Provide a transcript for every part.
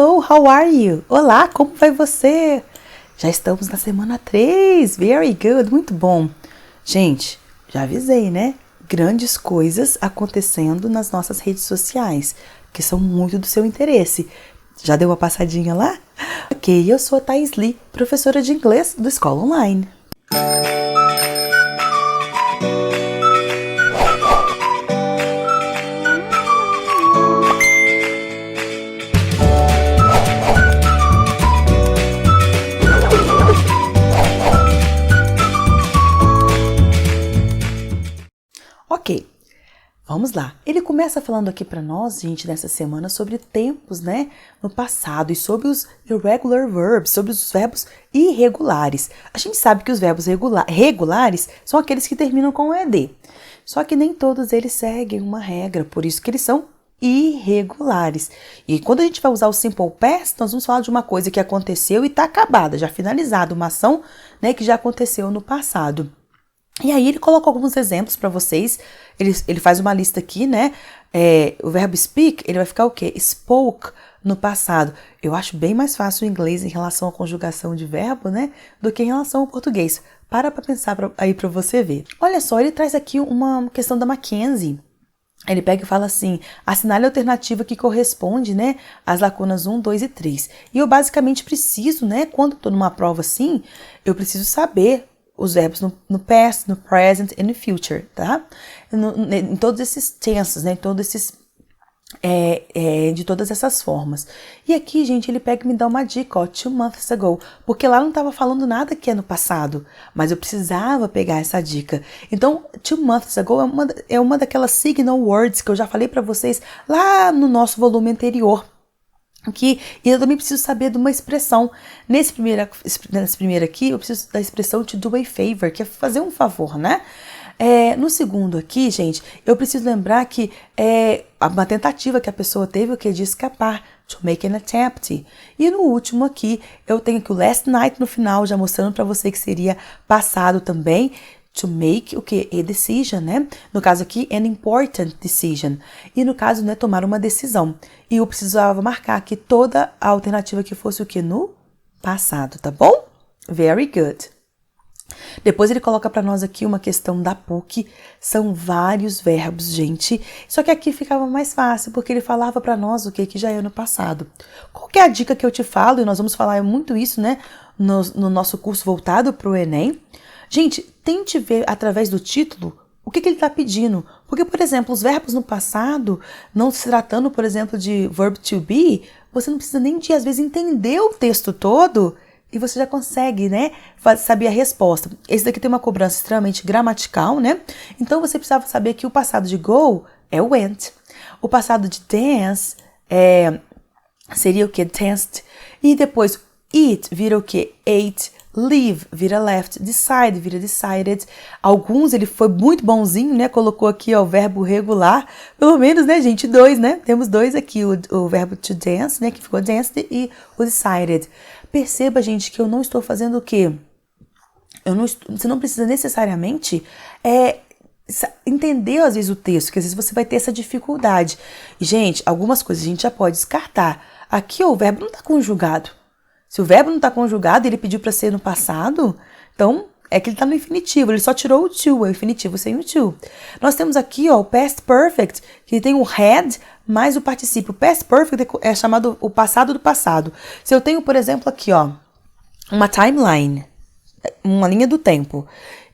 Hello, how are you? Olá, como vai você? Já estamos na semana 3, very good, muito bom. Gente, já avisei, né? Grandes coisas acontecendo nas nossas redes sociais, que são muito do seu interesse. Já deu uma passadinha lá? Ok, eu sou a Thais Lee, professora de inglês do Escola Online. Ok, vamos lá. Ele começa falando aqui para nós, gente, nessa semana sobre tempos, né, no passado e sobre os irregular verbs, sobre os verbos irregulares. A gente sabe que os verbos regulares são aqueles que terminam com ed. Só que nem todos eles seguem uma regra, por isso que eles são irregulares. E quando a gente vai usar o simple past, nós vamos falar de uma coisa que aconteceu e está acabada, já finalizada, uma ação, né, que já aconteceu no passado. E aí ele coloca alguns exemplos para vocês, ele faz uma lista aqui, né, o verbo speak, ele vai ficar o quê? Spoke no passado. Eu acho bem mais fácil o inglês em relação à conjugação de verbo, né, do que em relação ao português. Para pensar aí para você ver. Olha só, ele traz aqui uma questão da Mackenzie. Ele pega e fala assim, assinale a alternativa que corresponde, né, às lacunas 1, 2 e 3. E eu basicamente preciso, né, quando estou numa prova assim, eu preciso saber os verbos no past, no present e no future, tá? Em todos esses tenses, né? Em todos esses, de todas essas formas. E aqui, gente, ele pega e me dá uma dica, ó, 2 months ago, porque lá não estava falando nada que é no passado, mas eu precisava pegar essa dica. Então, 2 months ago é uma daquelas signal words que eu já falei para vocês lá no nosso volume anterior. E eu também preciso saber de uma expressão. Nesse primeiro aqui, eu preciso da expressão to do a favor, que é fazer um favor, né? No segundo aqui, gente, eu preciso lembrar que é uma tentativa que a pessoa teve, o que? De escapar, to make an attempt. E no último aqui, eu tenho aqui o last night no final, já mostrando para você que seria passado também, to make o que? A decision, né? No caso aqui, an important decision. E no caso, né, tomar uma decisão. E eu precisava marcar aqui toda a alternativa que fosse o que? No passado, tá bom? Very good. Depois ele coloca para nós aqui uma questão da PUC. São vários verbos, gente. Só que aqui ficava mais fácil, porque ele falava para nós o que já é no passado. Qual que é a dica que eu te falo? E nós vamos falar muito isso, né? No nosso curso voltado para o Enem. Gente, tente ver através do título o que ele está pedindo. Porque, por exemplo, os verbos no passado, não se tratando, por exemplo, de verb to be, você não precisa nem de, às vezes, entender o texto todo e você já consegue, né, saber a resposta. Esse daqui tem uma cobrança extremamente gramatical, né? Então, você precisava saber que o passado de go é went. O passado de dance seria o que? Danced. E depois, eat vira o que? Ate. Leave vira left, decide vira decided. Alguns ele foi muito bonzinho, né? Colocou aqui ó, o verbo regular, pelo menos, né, gente? 2, né? Temos 2 aqui, o verbo to dance, né? Que ficou danced e o decided. Perceba, gente, que eu não estou fazendo o quê? Você não precisa necessariamente entender, às vezes, o texto, porque às vezes você vai ter essa dificuldade. E, gente, algumas coisas a gente já pode descartar. Aqui ó, o verbo não está conjugado. Se o verbo não está conjugado, ele pediu para ser no passado, então é que ele está no infinitivo, ele só tirou o to, é o infinitivo sem o to. Nós temos aqui ó, o past perfect, que tem o had mais o particípio. O past perfect é chamado o passado do passado. Se eu tenho, por exemplo, aqui ó, uma timeline, uma linha do tempo,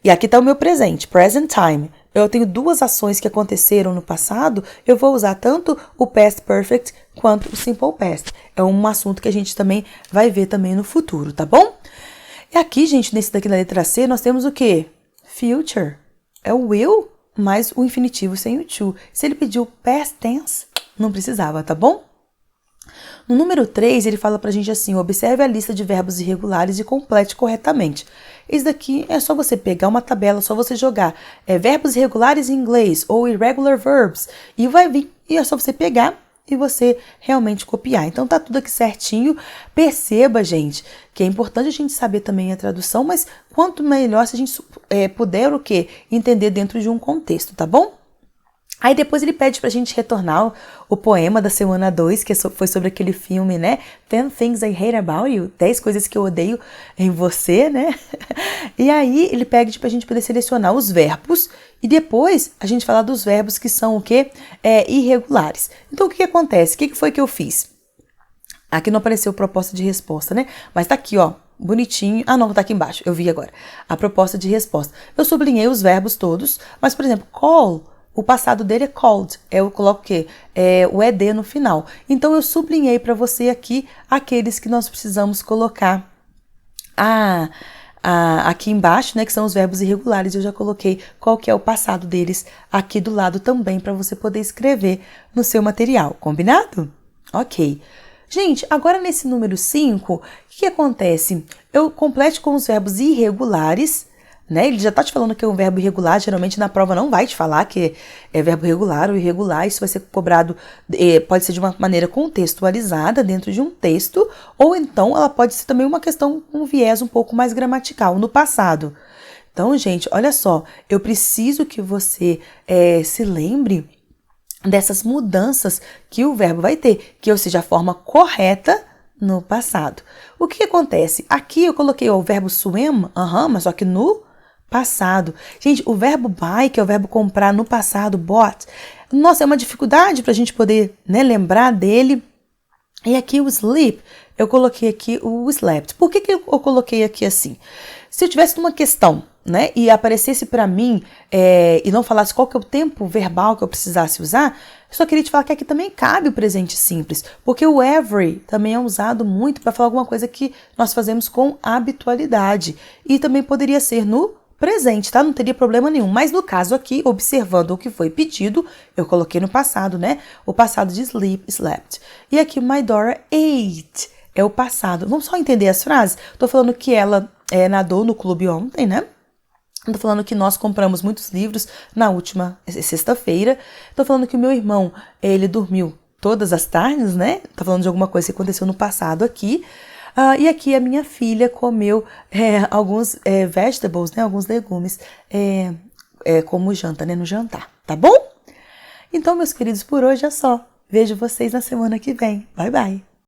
e aqui está o meu presente, present time. Eu tenho 2 ações que aconteceram no passado, eu vou usar tanto o past perfect quanto o simple past. É um assunto que a gente também vai ver também no futuro, tá bom? E aqui, gente, nesse daqui na letra C, nós temos o quê? Future. É o will mais o infinitivo sem o to. Se ele pediu past tense, não precisava, tá bom? No número 3, ele fala pra gente assim, observe a lista de verbos irregulares e complete corretamente. Esse daqui é só você pegar uma tabela, só você jogar verbos irregulares em inglês ou irregular verbs e vai vir, e é só você pegar e você realmente copiar. Então tá tudo aqui certinho. Perceba, gente, que é importante a gente saber também a tradução, mas quanto melhor se a gente puder o quê? Entender dentro de um contexto, tá bom? Aí depois ele pede pra gente retornar o poema da semana 2, que foi sobre aquele filme, né? 10 Things I Hate About You, 10 coisas que eu odeio em você, né? E aí ele pede pra gente poder selecionar os verbos e depois a gente falar dos verbos que são o quê? Irregulares. Então o que acontece? O que foi que eu fiz? Aqui não apareceu proposta de resposta, né? Mas tá aqui, ó, bonitinho. Ah, não, tá aqui embaixo, eu vi agora. A proposta de resposta. Eu sublinhei os verbos todos, mas, por exemplo, call, o passado dele é called. Eu coloco o quê? O ED no final. Então, eu sublinhei para você aqui aqueles que nós precisamos colocar aqui embaixo, né, que são os verbos irregulares. Eu já coloquei qual que é o passado deles aqui do lado também, para você poder escrever no seu material. Combinado? Ok. Gente, agora nesse número 5, o que acontece? Eu complete com os verbos irregulares, né? Ele já tá te falando que é um verbo irregular, geralmente na prova não vai te falar que é verbo regular ou irregular, isso vai ser cobrado, pode ser de uma maneira contextualizada dentro de um texto, ou então ela pode ser também uma questão com um viés um pouco mais gramatical, no passado. Então, gente, olha só, eu preciso que você se lembre dessas mudanças que o verbo vai ter, que ou seja, a forma correta no passado. O que acontece? Aqui eu coloquei o verbo swim, mas só que no passado. Gente, o verbo buy, que é o verbo comprar no passado, bought, nossa, é uma dificuldade para a gente poder, né, lembrar dele. E aqui o sleep, eu coloquei aqui o slept. Por que eu coloquei aqui assim? Se eu tivesse uma questão, né, e aparecesse para mim e não falasse qual que é o tempo verbal que eu precisasse usar, eu só queria te falar que aqui também cabe o presente simples, porque o every também é usado muito para falar alguma coisa que nós fazemos com habitualidade e também poderia ser no presente, tá? Não teria problema nenhum. Mas no caso aqui, observando o que foi pedido, eu coloquei no passado, né? O passado de sleep, slept. E aqui, my daughter ate. É o passado. Vamos só entender as frases? Tô falando que ela nadou no clube ontem, né? Tô falando que nós compramos muitos livros na última sexta-feira. Tô falando que o meu irmão, ele dormiu todas as tardes, né? Tô falando de alguma coisa que aconteceu no passado aqui. E aqui a minha filha comeu alguns vegetables, né, alguns legumes, como janta, né, no jantar, tá bom? Então, meus queridos, por hoje é só. Vejo vocês na semana que vem. Bye, bye!